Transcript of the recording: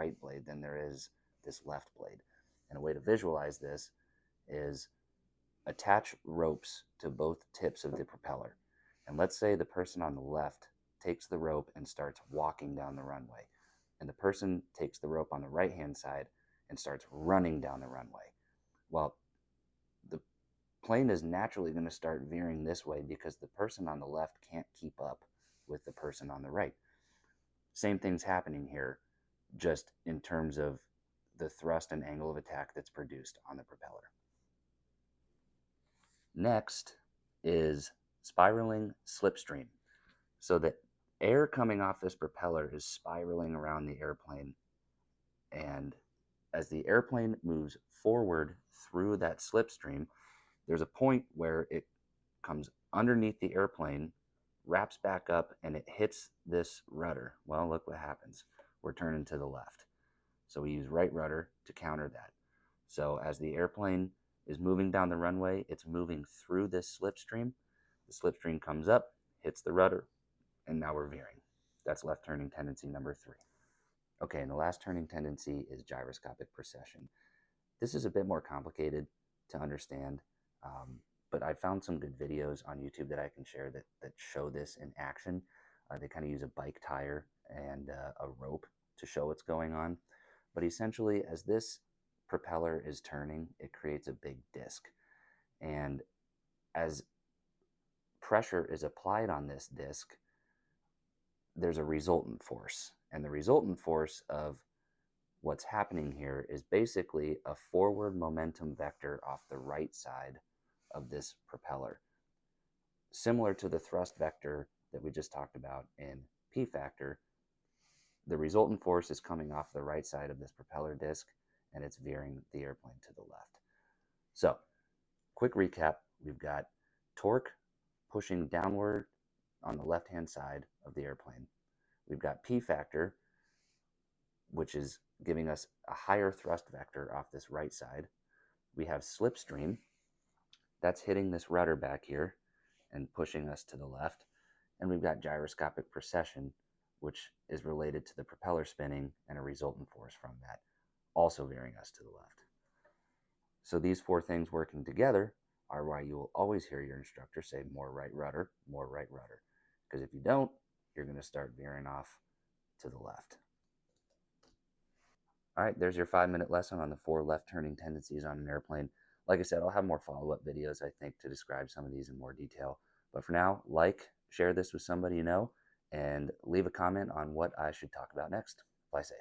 right blade than there is this left blade. And a way to visualize this is attach ropes to both tips of the propeller. And let's say the person on the left takes the rope and starts walking down the runway. And the person takes the rope on the right-hand side and starts running down the runway. Well, the plane is naturally going to start veering this way because the person on the left can't keep up with the person on the right. Same thing's happening here, just in terms of the thrust and angle of attack that's produced on the propeller. Next is spiraling slipstream. So the air coming off this propeller is spiraling around the airplane, and as the airplane moves forward through that slipstream, there's a point where it comes underneath the airplane, wraps back up, and it hits this rudder. Well, look what happens. We're turning to the left. So we use right rudder to counter that. So as the airplane is moving down the runway, it's moving through this slipstream. The slipstream comes up, hits the rudder, and now we're veering. That's left turning tendency number 3. Okay, and the last turning tendency is gyroscopic precession. This is a bit more complicated to understand, but I found some good videos on YouTube that I can share that show this in action. They kind of use a bike tire and a rope to show what's going on. But essentially, as this propeller is turning, it creates a big disc. And as pressure is applied on this disc, there's a resultant force. And the resultant force of what's happening here is basically a forward momentum vector off the right side of this propeller. Similar to the thrust vector that we just talked about in P factor, the resultant force is coming off the right side of this propeller disc, and it's veering the airplane to the left. So, quick recap, we've got torque pushing downward on the left-hand side of the airplane. We've got P factor, which is giving us a higher thrust vector off this right side. We have slipstream, that's hitting this rudder back here and pushing us to the left. And we've got gyroscopic precession, which is related to the propeller spinning and a resultant force from that, also veering us to the left. So these 4 things working together are why you will always hear your instructor say more right rudder, more right rudder. Because if you don't, you're going to start veering off to the left. All right, there's your 5-minute lesson on the 4 left turning tendencies on an airplane. Like I said, I'll have more follow-up videos, I think, to describe some of these in more detail. But for now, share this with somebody you know, and leave a comment on what I should talk about next. Fly safe.